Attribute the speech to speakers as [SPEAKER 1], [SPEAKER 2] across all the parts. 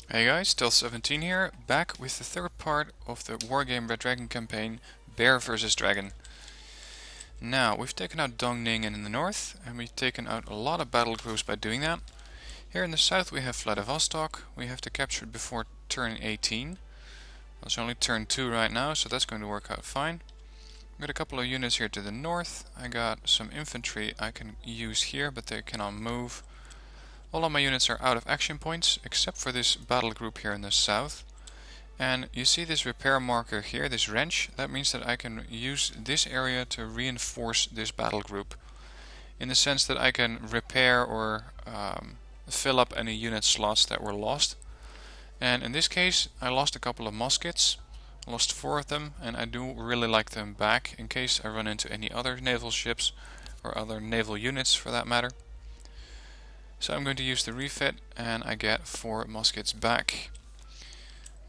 [SPEAKER 1] Hey guys, Still17 here, back with the third part of the Wargame Red Dragon campaign, Bear vs Dragon. Now, we've taken out Dongning in the north, and we've taken out a lot of battle groups by doing that. Here in the south we have Vladivostok. We have to capture it before turn 18. It's only turn 2 right now, so that's going to work out fine. I've got a couple of units here to the north. I got some infantry I can use here, but they cannot move. All of my units are out of action points, except for this battle group here in the south. And you see this repair marker here, this wrench. That means that I can use this area to reinforce this battle group, in the sense that I can repair or fill up any unit slots that were lost. And in this case I lost a couple of muskets. I lost 4 of them, and I do really like them back in case I run into any other naval ships or other naval units for that matter. So I'm going to use the refit, and I get 4 muskets back.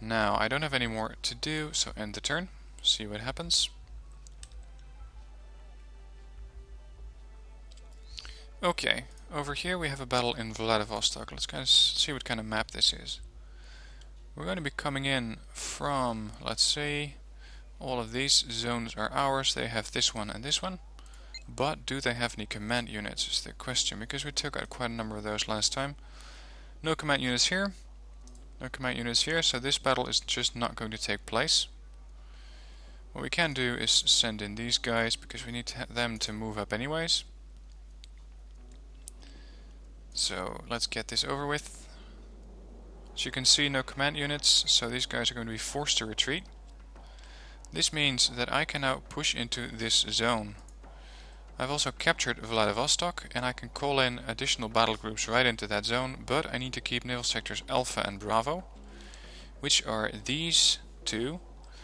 [SPEAKER 1] Now I don't have any more to do, so end the turn, see what happens. Okay, over here we have a battle in Vladivostok. Let's kind of see what kind of map this is. We're going to be coming in from, let's say, all of these zones are ours. They have this one and this one. But do they have any command units is the question, because we took out quite a number of those last time. No command units here. No command units here, so this battle is just not going to take place. What we can do is send in these guys, because we need them to move up anyways. So let's get this over with. As you can see, no command units, so these guys are going to be forced to retreat. This means that I can now push into this zone. I've also captured Vladivostok, and I can call in additional battle groups right into that zone, but I need to keep naval sectors Alpha and Bravo, which are these two.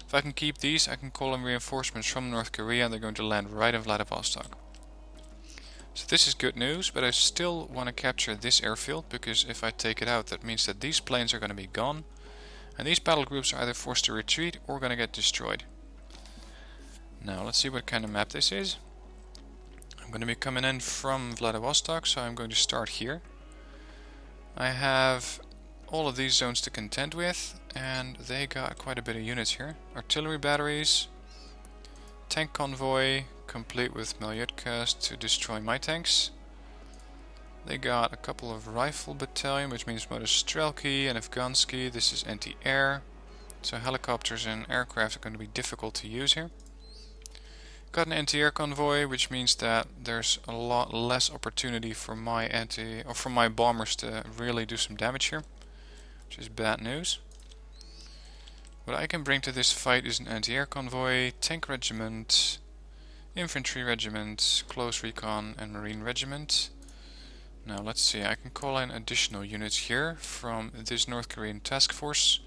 [SPEAKER 1] If I can keep these, I can call in reinforcements from North Korea, and they're going to land right in Vladivostok. So this is good news, but I still want to capture this airfield, because if I take it out, that means that these planes are going to be gone, and these battle groups are either forced to retreat or going to get destroyed. Now let's see what kind of map this is. I'm going to be coming in from Vladivostok, so I'm going to start here. I have all of these zones to contend with, and they got quite a bit of units here. Artillery batteries, tank convoy, complete with Malyutkas to destroy my tanks. They got a couple of rifle battalion, which means Motostrelki and Afghansky. This is anti-air, so helicopters and aircraft are going to be difficult to use here. Got an anti-air convoy, which means that there's a lot less opportunity for my bombers to really do some damage here, which is bad news. What I can bring to this fight is an anti-air convoy, tank regiment, infantry regiment, close recon, and marine regiment. Now let's see, I can call in additional units here from this North Korean task force.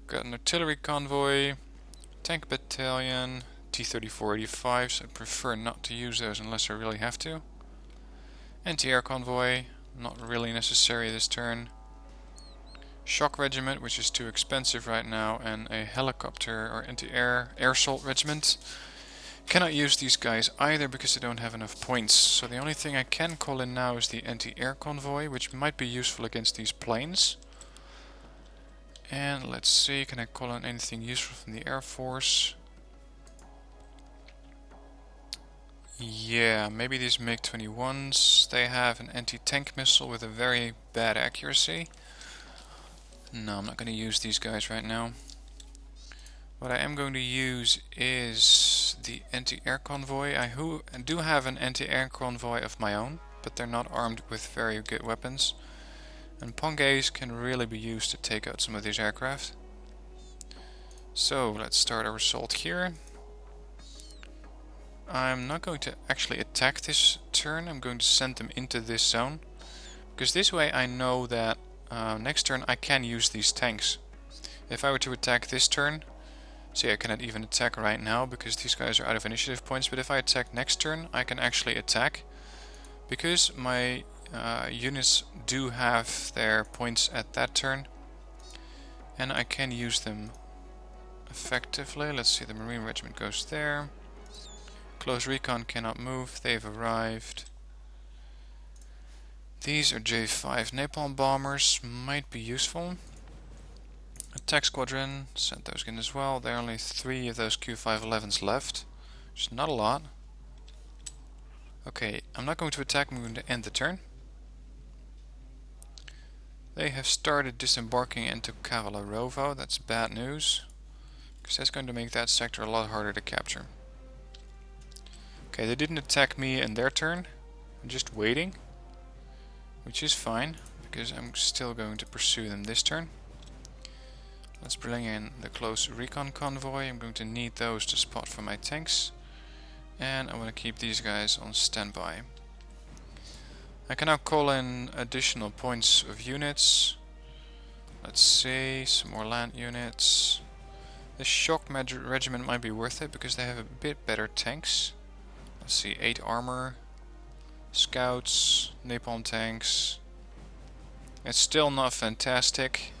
[SPEAKER 1] Got an artillery convoy, tank battalion, T-34-85s. I prefer not to use those unless I really have to. Anti-air convoy, not really necessary this turn. Shock regiment, which is too expensive right now, and a helicopter or anti-air air assault regiment. Cannot use these guys either because they don't have enough points, so the only thing I can call in now is the anti-air convoy, which might be useful against these planes. And let's see, can I call in anything useful from the Air Force? Yeah, maybe these MiG-21s. They have an anti-tank missile with a very bad accuracy. No, I'm not going to use these guys right now. What I am going to use is the anti-air convoy. I do have an anti-air convoy of my own, but they're not armed with very good weapons. And Pongays can really be used to take out some of these aircraft. So let's start our assault here. I'm not going to actually attack this turn. I'm going to send them into this zone, because this way I know that next turn I can use these tanks. If I were to attack this turn, see, I cannot even attack right now because these guys are out of initiative points, but if I attack next turn I can actually attack, because my units do have their points at that turn, and I can use them effectively. Let's see, the Marine Regiment goes there. Close recon cannot move, they've arrived. These are J5 napalm bombers, might be useful. Attack squadron, send those in as well. There are only 3 of those Q511s left, which is not a lot. Okay, I'm not going to attack, I'm going to end the turn. They have started disembarking into Cavalarovo. That's bad news, because that's going to make that sector a lot harder to capture. Okay, they didn't attack me in their turn. I'm just waiting, which is fine, because I'm still going to pursue them this turn. Let's bring in the close recon convoy. I'm going to need those to spot for my tanks. And I want to keep these guys on standby. I can now call in additional points of units. Let's see, some more land units. The shock regiment might be worth it because they have a bit better tanks. Let's see, 8 armor, scouts, napalm tanks. It's still not fantastic,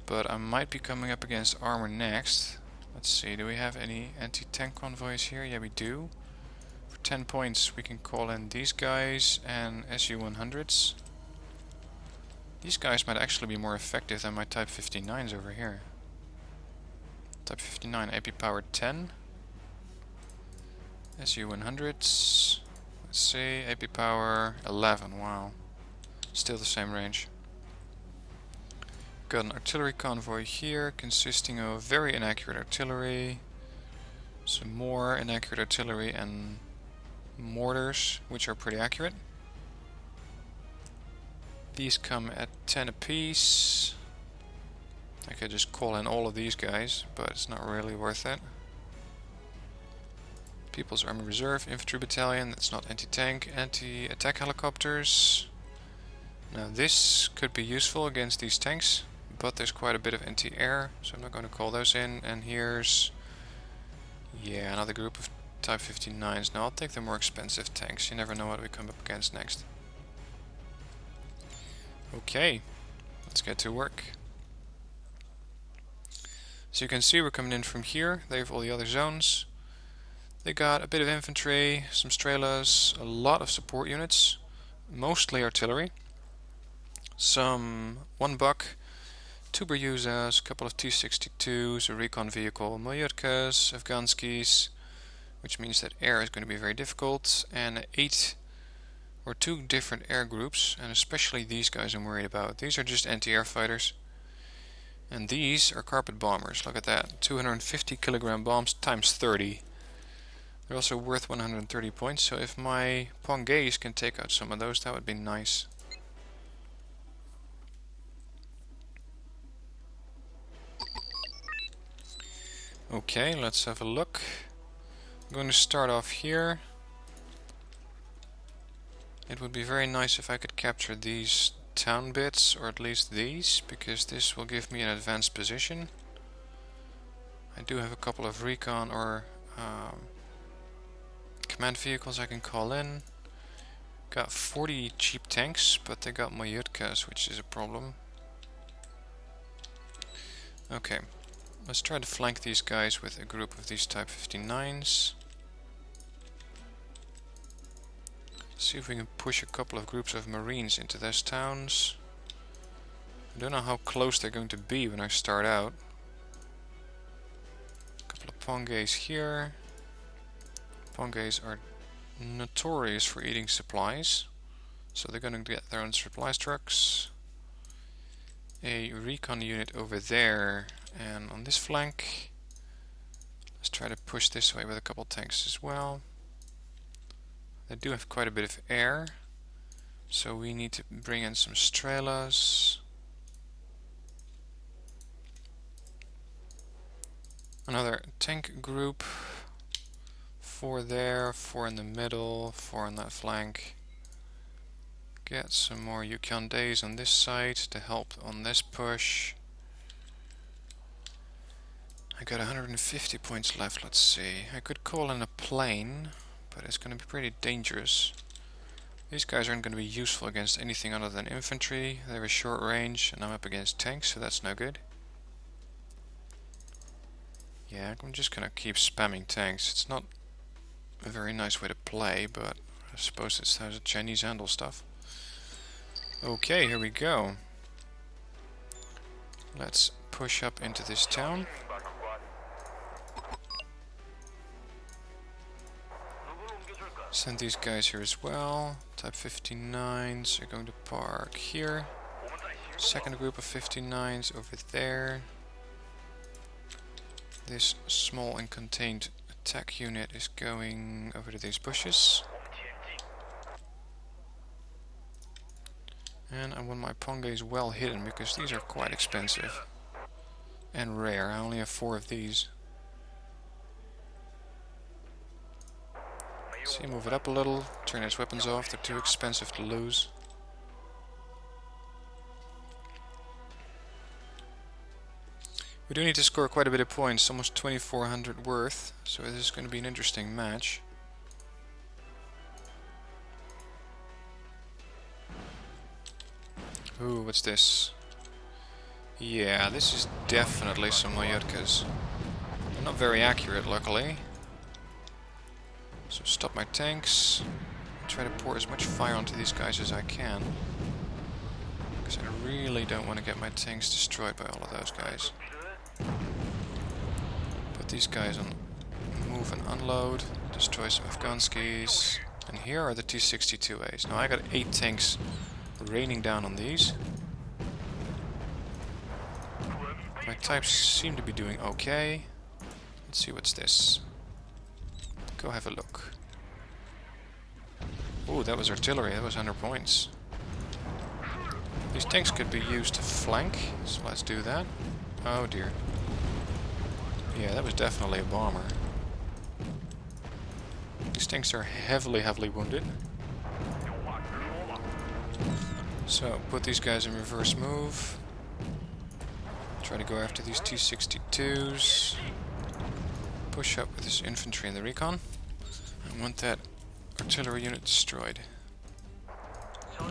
[SPEAKER 1] but I might be coming up against armor next. Let's see, do we have any anti-tank convoys here? Yeah, we do. 10 points we can call in these guys and SU-100s. These guys might actually be more effective than my Type 59s over here. Type 59 AP power 10. SU-100s. Let's see, AP power 11. Wow. Still the same range. Got an artillery convoy here consisting of very inaccurate artillery, some more inaccurate artillery and mortars, which are pretty accurate. These come at 10 apiece. I could just call in all of these guys, but it's not really worth it. People's Army Reserve, Infantry Battalion, that's not anti-tank, anti-attack helicopters. Now this could be useful against these tanks, but there's quite a bit of anti-air, so I'm not going to call those in. And here's, yeah, another group of Type 59s. Now I'll take the more expensive tanks. You never know what we come up against next. Okay, let's get to work. So you can see we're coming in from here. They have all the other zones. They got a bit of infantry, some strelas, a lot of support units, mostly artillery, some 1 buck, 2 Beryuzas, a couple of T-62s, a recon vehicle, Malyutkas, Afghanskis, which means that air is going to be very difficult, and 8 or 2 different air groups, and especially these guys I'm worried about. These are just anti-air fighters, and these are carpet bombers. Look at that, 250 kilogram bombs times 30. They're also worth 130 points, so if my Pongays can take out some of those, that would be nice. Okay, let's have a look. I'm going to start off here. It would be very nice if I could capture these town bits, or at least these, because this will give me an advanced position. I do have a couple of recon or command vehicles I can call in. Got 40 cheap tanks, but they got Malyutkas, which is a problem. Okay, let's try to flank these guys with a group of these Type 59s. See if we can push a couple of groups of Marines into those towns. I don't know how close they're going to be when I start out. A couple of Pongays here. Pongays are notorious for eating supplies, so they're going to get their own supplies trucks. A recon unit over there, and on this flank, let's try to push this way with a couple tanks as well. They do have quite a bit of air, so we need to bring in some strelas. Another tank group. 4 there, 4 in the middle, 4 on that flank. Get some more Yukon Days on this side to help on this push. I got 150 points left, let's see. I could call in a plane, but it's going to be pretty dangerous. These guys aren't going to be useful against anything other than infantry. They have a short range, and I'm up against tanks, so that's no good. Yeah, I'm just going to keep spamming tanks. It's not a very nice way to play, but I suppose it's how the Chinese handle stuff. Okay, here we go. Let's push up into this town. Send these guys here as well. Type 59s are going to park here. Second group of 59s over there. This small and contained attack unit is going over to these bushes. And I want my Pongays well hidden because these are quite expensive and rare. I only have 4 of these. See, move it up a little, turn its weapons off, they're too expensive to lose. We do need to score quite a bit of points, almost 2400 worth, so this is going to be an interesting match. Ooh, what's this? Yeah, this is definitely some Mayutkas. They're not very accurate, luckily. So stop my tanks. Try to pour as much fire onto these guys as I can. Because I really don't want to get my tanks destroyed by all of those guys. Put these guys on move and unload. Destroy some Afghanskis. And here are the T-62As. Now I got 8 tanks raining down on these. My types seem to be doing okay. Let's see what's this. Go have a look. Oh, that was artillery. That was 100 points. These tanks could be used to flank, so let's do that. Oh dear. Yeah, that was definitely a bomber. These tanks are heavily wounded. So, put these guys in reverse move. Try to go after these T-62s. Push up with this infantry in the recon. I want that artillery unit destroyed. We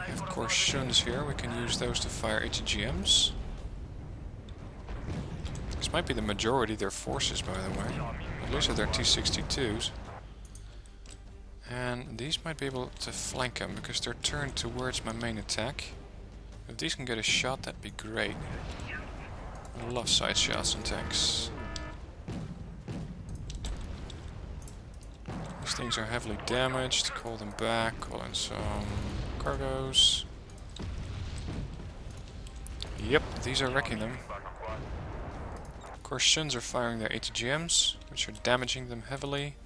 [SPEAKER 1] have, of course, Shuns here. We can use those to fire ATGMs. This might be the majority of their forces, by the way. At least of their T-62s. And these might be able to flank them because they're turned towards my main attack. If these can get a shot, that'd be great. I love side shots on tanks. These things are heavily damaged. Call them back. Call in some cargoes. Yep, these are wrecking them. Of course, Shuns are firing their ATGMs, which are damaging them heavily.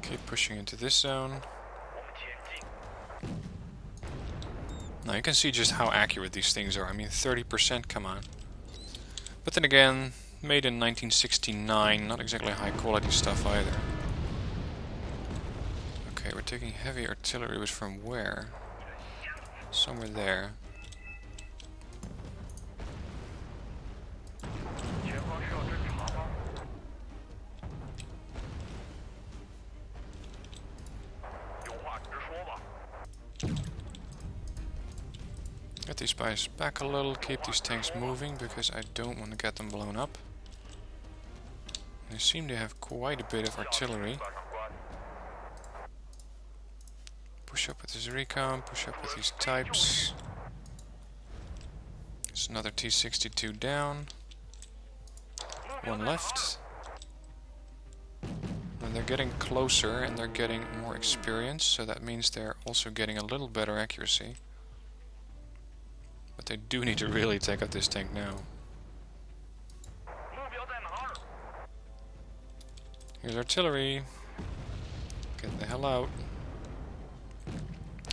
[SPEAKER 1] Keep pushing into this zone. Now you can see just how accurate these things are. I mean, 30%, come on. But then again, made in 1969, not exactly high quality stuff either. Okay, we're taking heavy artillery, which from where? Somewhere there. Get these guys back a little, keep these tanks moving because I don't want to get them blown up. They seem to have quite a bit of artillery. Push up with this recon, push up with these types. There's another T-62 down. One left. And they're getting closer and they're getting more experience, so that means they're also getting a little better accuracy. But they do need to really take out this tank now. Here's artillery. Get the hell out.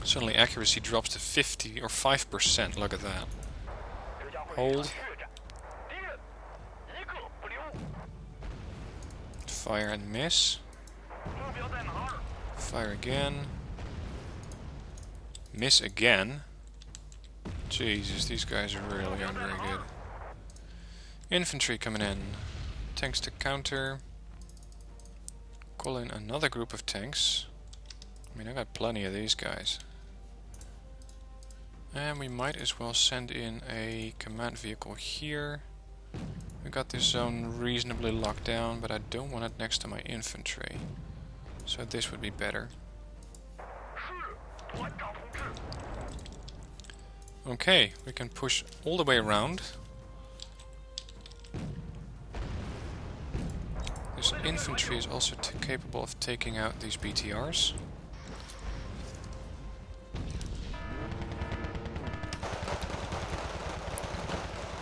[SPEAKER 1] Suddenly accuracy drops to 50 or 5%. Look at that. Hold. Fire and miss. Fire again. Miss again. Jesus, these guys are really aren't very good. Infantry coming in. Tanks to counter. Call in another group of tanks. I mean, I got plenty of these guys. And we might as well send in a command vehicle here. We got this zone reasonably locked down, but I don't want it next to my infantry. So this would be better. Okay, we can push all the way around. This infantry is also capable of taking out these BTRs.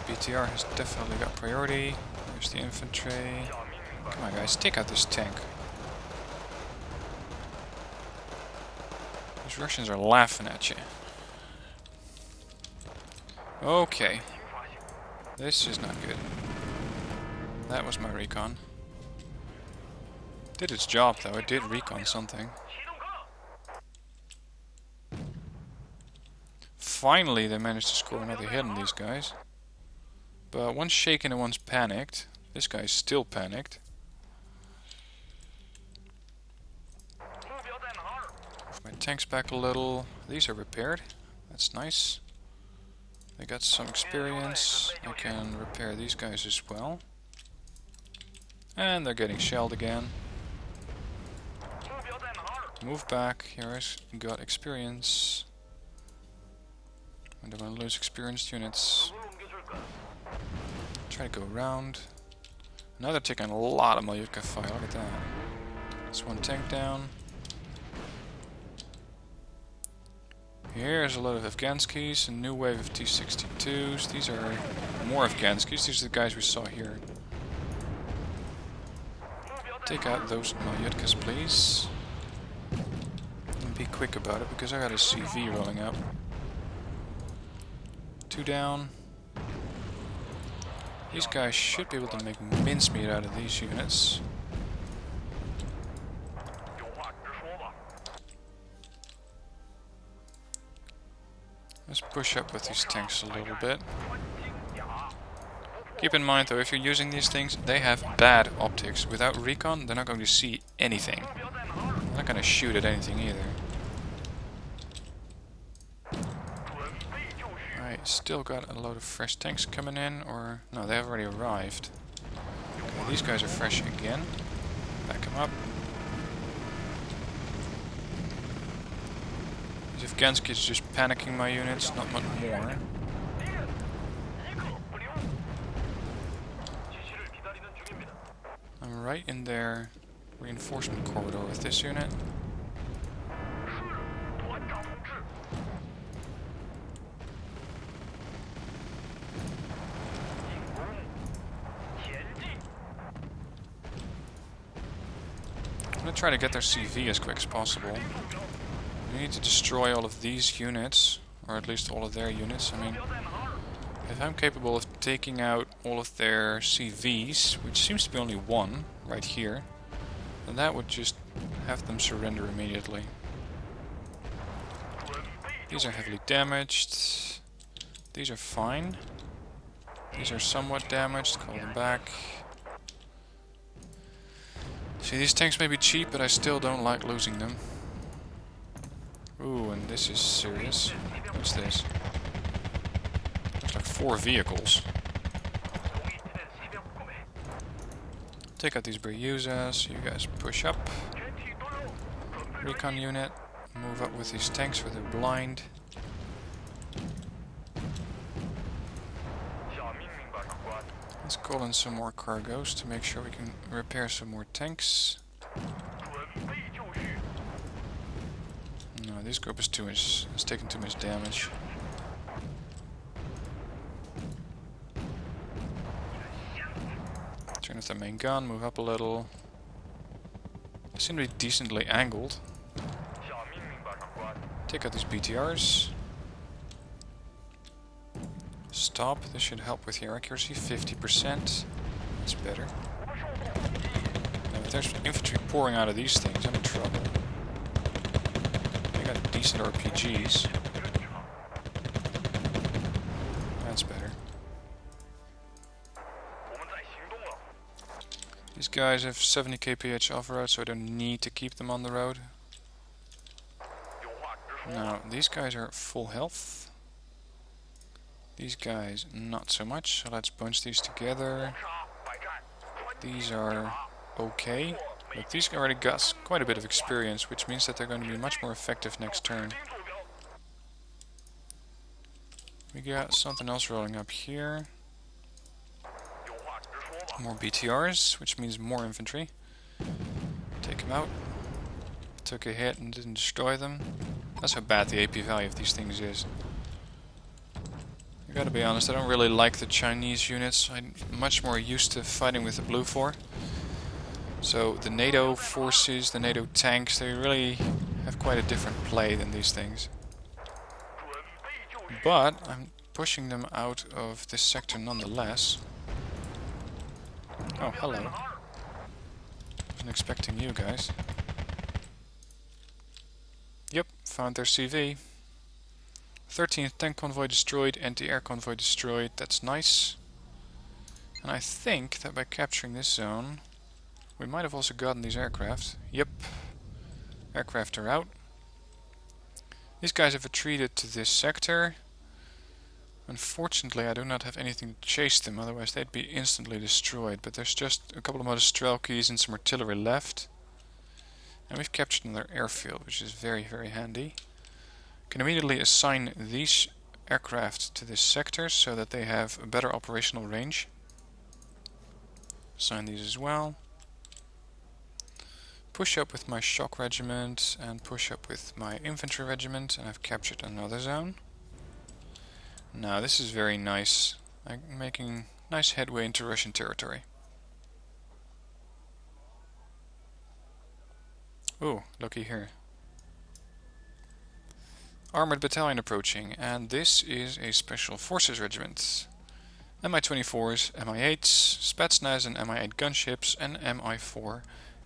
[SPEAKER 1] BTR has definitely got priority. There's the infantry. Come on guys, take out this tank. These Russians are laughing at you. Okay. This is not good. That was my recon. Did its job though, it did recon something. Finally they managed to score another hit on these guys. But one's shaken and one's panicked. This guy's still panicked. Move my tanks back a little. These are repaired. That's nice. They got some experience. I can repair these guys as well. And they're getting shelled again. Move back. Here I got experience. I don't want to lose experienced units. Try to go around. Now they're taking a lot of Malyutka fire. Look at that. That's one tank down. Here's a load of Afghanskis, a new wave of T-62s. These are more Afghanskis. These are the guys we saw here. Take out those Malyutkas, please. And be quick about it, because I got a CV rolling up. 2 down. These guys should be able to make mincemeat out of these units. Let's push up with these tanks a little bit. Keep in mind though, if you're using these things, they have bad optics. Without recon, they're not going to see anything. They're not going to shoot at anything either. I still got a load of fresh tanks coming in, or... no, they have already arrived. Okay, these guys are fresh again. Back them up. These Afghanskis is just panicking my units, not much more. I'm right in their reinforcement corridor with this unit. I'm gonna try to get their CV as quick as possible. We need to destroy all of these units, or at least all of their units. I mean, if I'm capable of taking out all of their CVs, which seems to be only one right here, then that would just have them surrender immediately. These are heavily damaged. These are fine. These are somewhat damaged. Call them back. See, these tanks may be cheap, but I still don't like losing them. Ooh, and this is serious. What's this? Looks like 4 vehicles. Take out these Beryuzas. You guys push up. Recon unit. Move up with these tanks for they're blind. Let's call in some more cargoes to make sure we can repair some more tanks. No, this group is it's taking too much damage. Turn off the main gun, move up a little. They seem to be decently angled. Take out these BTRs. Stop, this should help with your accuracy, 50%. That's better. Now if there's infantry pouring out of these things, I'm in trouble. They got decent RPGs. That's better. These guys have 70 kph off-road, so I don't need to keep them on the road. Now, these guys are full health. These guys, not so much, so let's bunch these together. These are okay, but these already got quite a bit of experience, which means that they're going to be much more effective next turn. We got something else rolling up here. More BTRs, which means more infantry. Take them out. Took a hit and didn't destroy them. That's how bad the AP value of these things is. I gotta be honest, I don't really like the Chinese units. I'm much more used to fighting with the Blue 4. So the NATO forces, the NATO tanks, they really have quite a different play than these things. But I'm pushing them out of this sector nonetheless. Oh, hello. Wasn't expecting you guys. Yep, found their CV. 13th tank convoy destroyed, anti-air convoy destroyed. That's nice. And I think that by capturing this zone, we might have also gotten these aircraft. Yep. Aircraft are out. These guys have retreated to this sector. Unfortunately, I do not have anything to chase them, otherwise they'd be instantly destroyed. But there's just a couple of Motostrelkis and some artillery left. And we've captured another airfield, which is very, very handy. Can immediately assign these aircraft to this sector so that they have a better operational range. Assign these as well. Push up with my shock regiment and push up with my infantry regiment, and I've captured another zone. Now this is very nice. I'm making nice headway into Russian territory. Ooh, looky here. Armored battalion approaching, and this is a special forces regiment. Mi-24s, Mi-8s, Spetsnaz and Mi-8 gunships, and Mi-4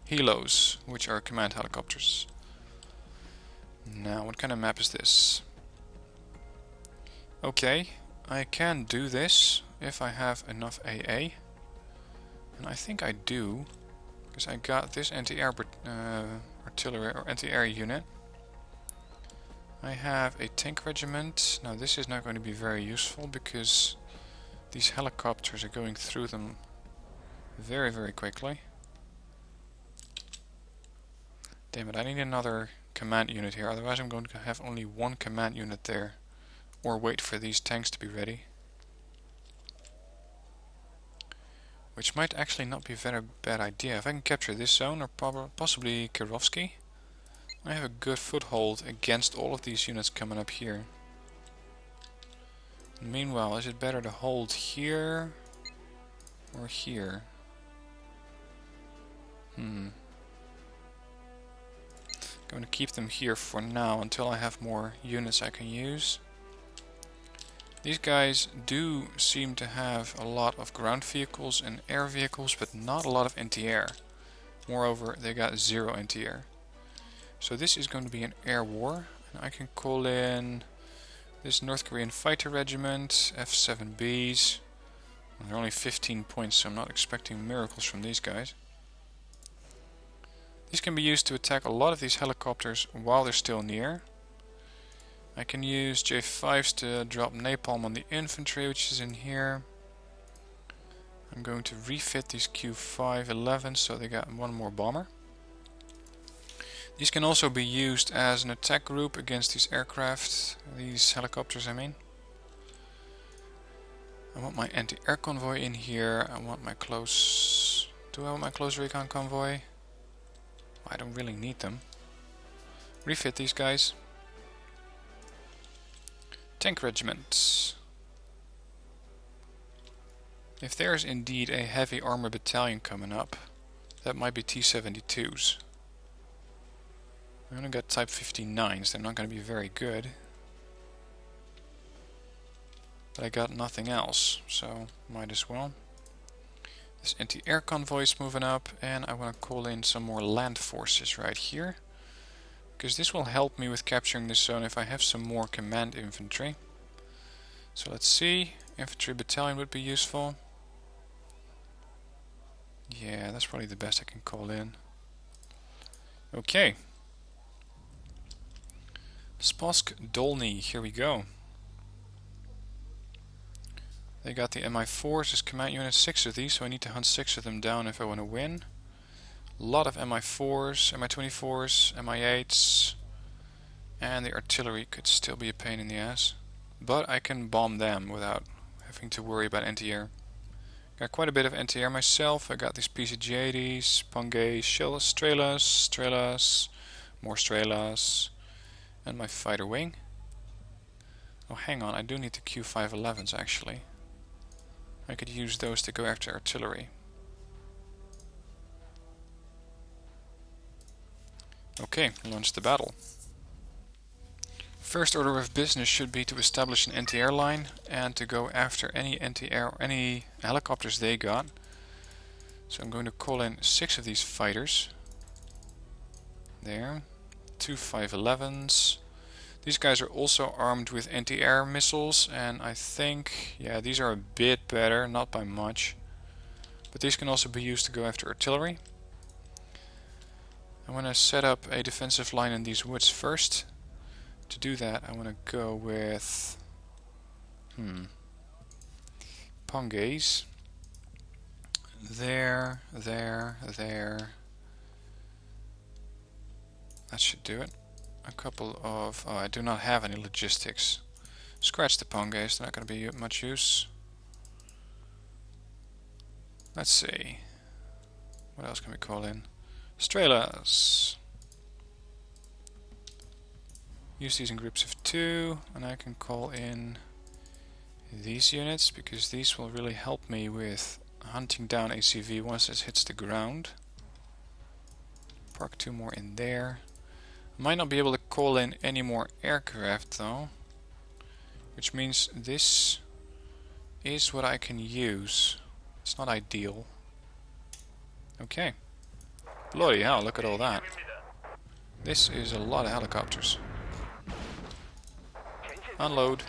[SPEAKER 1] helos, which are command helicopters. Now, what kind of map is this? Okay, I can do this if I have enough AA. And I think I do, because I got this anti-air artillery or anti-air unit. I have a tank regiment. Now this is not going to be very useful because these helicopters are going through them very, very quickly. Damn it, I need another command unit here, otherwise I'm going to have only one command unit there. Or wait for these tanks to be ready. Which might actually not be a very bad idea. If I can capture this zone, or possibly Kirovsky, I have a good foothold against all of these units coming up here. Meanwhile, is it better to hold here or here? I'm going to keep them here for now until I have more units I can use. These guys do seem to have a lot of ground vehicles and air vehicles, but not a lot of anti-air. Moreover, they got 0 anti-air. So this is going to be an air war, and I can call in this North Korean fighter regiment, F-7Bs. And they're only 15 points, so I'm not expecting miracles from these guys. These can be used to attack a lot of these helicopters while they're still near. I can use J5s to drop napalm on the infantry, which is in here. I'm going to refit these Q511 so they got one more bomber. These can also be used as an attack group against these aircraft, these helicopters I mean. I want my anti-air convoy in here. I want my close... Do I want my close recon convoy? I don't really need them. Refit these guys. Tank regiments. If there's indeed a heavy armor battalion coming up, that might be T-72s. I only got Type 59s, they're not going to be very good. But I got nothing else, so might as well. This anti-air convoy is moving up, and I want to call in some more land forces right here. Because this will help me with capturing this zone if I have some more command infantry. So let's see, infantry battalion would be useful. Yeah, that's probably the best I can call in. Okay. Spolsk Dolny, here we go. They got the Mi-4s as command unit, 6 of these, so I need to hunt 6 of them down if I want to win. A lot of Mi-4s, Mi-24s, Mi-8s, and the artillery could still be a pain in the ass. but I can bomb them without having to worry about anti-air. Got quite a bit of anti-air myself. I got these PCG-80s, Pangay, Strelas, more Strelas, and my fighter wing. Oh, hang on, I do need the Q511s actually. I could use those to go after artillery. Okay, launch the battle. First order of business should be to establish an anti-air line and to go after any anti-air, any helicopters they got. So I'm going to call in 6 of these fighters. There, 2 511s. These guys are also armed with anti-air missiles, and I think, yeah, these are a bit better, not by much. But these can also be used to go after artillery. I want to set up a defensive line in these woods first. To do that, I want to go with Pangays. There. That should do it. A couple of... oh, I do not have any logistics. Scratch the Pangays, they're not going to be much use. Let's see. What else can we call in? Strelas. Use these in groups of 2, and I can call in these units because these will really help me with hunting down ACV once it hits the ground. Park 2 more in there. I might not be able to call in any more aircraft though, which means this is what I can use. It's not ideal. Okay. Bloody hell, look at all that. This is a lot of helicopters. Unload.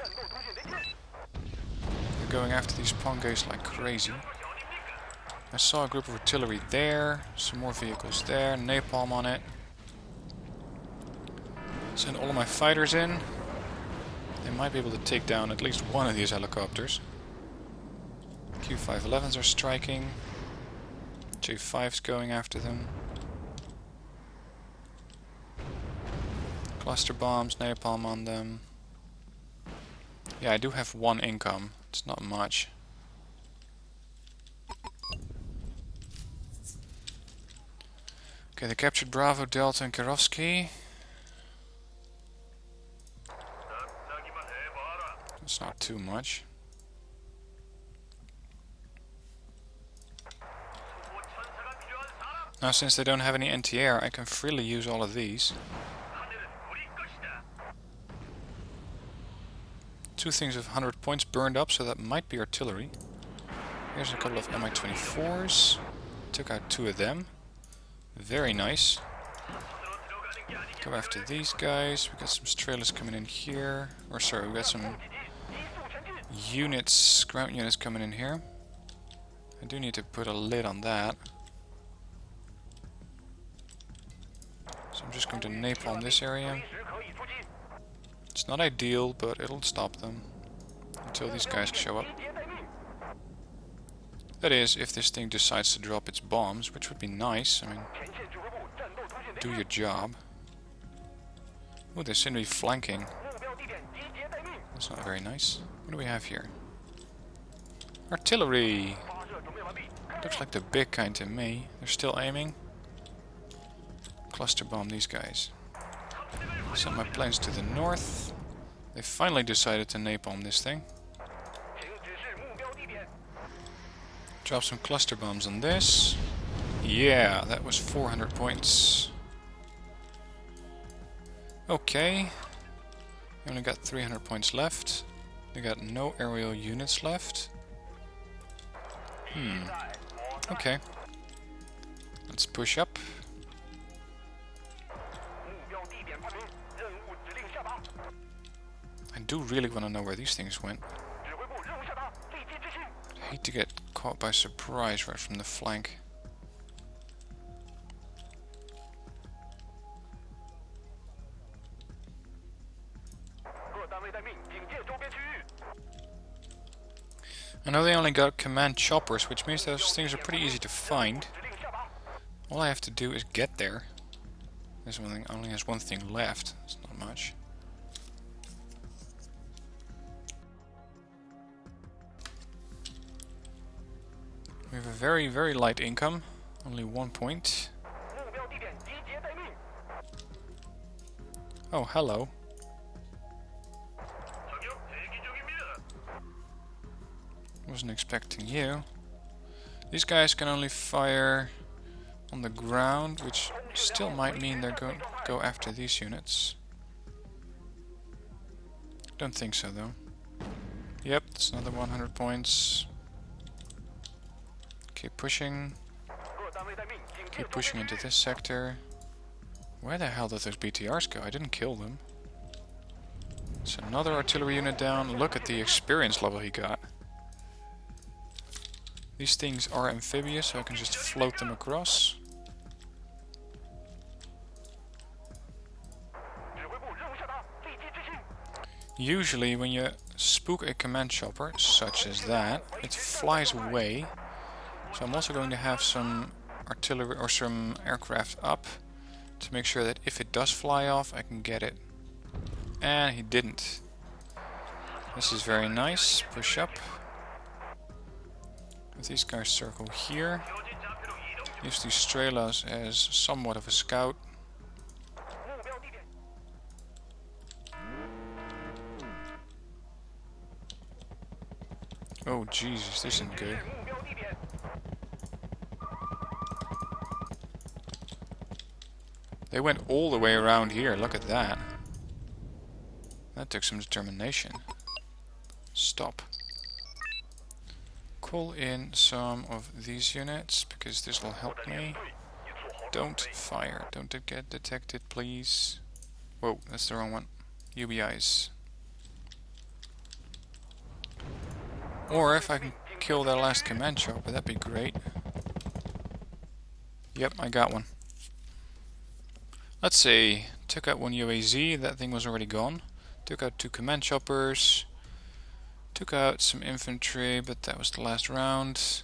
[SPEAKER 1] They're going after these Pangays like crazy. I saw a group of artillery there, some more vehicles there, napalm on it. Send all of my fighters in. They might be able to take down at least one of these helicopters. Q511s are striking. J5's going after them. Cluster bombs, napalm on them. Yeah, I do have 1 income. It's not much. Okay, they captured Bravo, Delta and Kirovsky. It's not too much. Now since they don't have any anti-air, I can freely use all of these. 2 things of 100 points burned up, so that might be artillery. Here's a couple of Mi-24s. Took out 2 of them. Very nice. Go after these guys. We got some Strelas coming in here. Or sorry, we got some units, ground units coming in here. I do need to put a lid on that. So I'm just going to napalm this area. It's not ideal, but it'll stop them until these guys show up. That is, if this thing decides to drop its bombs, which would be nice. I mean, do your job. Oh, they seem to be flanking. That's not very nice. What do we have here? Artillery! Looks like the big kind to me. They're still aiming. Cluster bomb these guys. Send my planes to the north. They finally decided to napalm this thing. Drop some cluster bombs on this. Yeah, that was 400 points. Okay. We only got 300 points left. We got no aerial units left. Okay. Let's push up. I do really want to know where these things went. I'd hate to get caught by surprise right from the flank. I know they only got command choppers, which means those things are pretty easy to find. All I have to do is get there. This one only has 1 thing left. It's not much. We have a very, very light income. Only 1 point. Oh, hello. Wasn't expecting you. These guys can only fire on the ground, which still might mean they're going to go after these units. Don't think so though. Yep, that's another 100 points. Keep pushing. Keep pushing into this sector. Where the hell did those BTRs go? I didn't kill them. It's another artillery unit down. Look at the experience level he got. These things are amphibious, so I can just float them across. Usually when you spook a command chopper, such as that, it flies away. So I'm also going to have some artillery or some aircraft up to make sure that if it does fly off, I can get it. And he didn't. This is very nice. Push up. If these guys circle here. Use these Strelas as somewhat of a scout. Oh Jesus, this isn't good. They went all the way around here, look at that. That took some determination. Stop. Call in some of these units, because this will help me. Don't fire, don't get detected please. Whoa, that's the wrong one. UBIs. Or if I can kill that last command chopper, that'd be great. Yep, I got one. Let's see, took out one UAZ, that thing was already gone. Took out 2 command choppers. Took out some infantry, but that was the last round.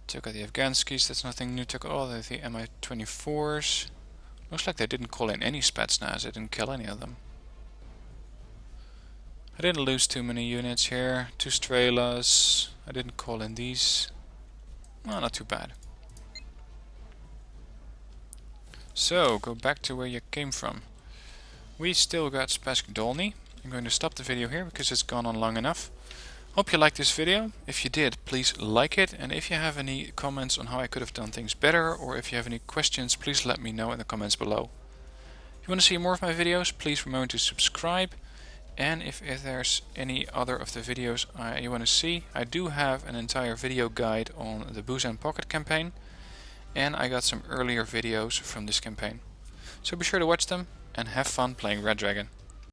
[SPEAKER 1] Took out the Afghanskis, that's nothing new. Took out all the Mi-24s. Looks like they didn't call in any Spetsnaz, I didn't kill any of them. I didn't lose too many units here. 2 Strelas. I didn't call in these. Well, not too bad. So, go back to where you came from. We still got Spassky Dolny. I'm going to stop the video here because it's gone on long enough. Hope you liked this video. If you did, please like it. And if you have any comments on how I could have done things better, or if you have any questions, please let me know in the comments below. If you want to see more of my videos, please remember to subscribe. And if there's any other of the videos you want to see, I do have an entire video guide on the Busan Pocket campaign. And I got some earlier videos from this campaign. So be sure to watch them and have fun playing Red Dragon.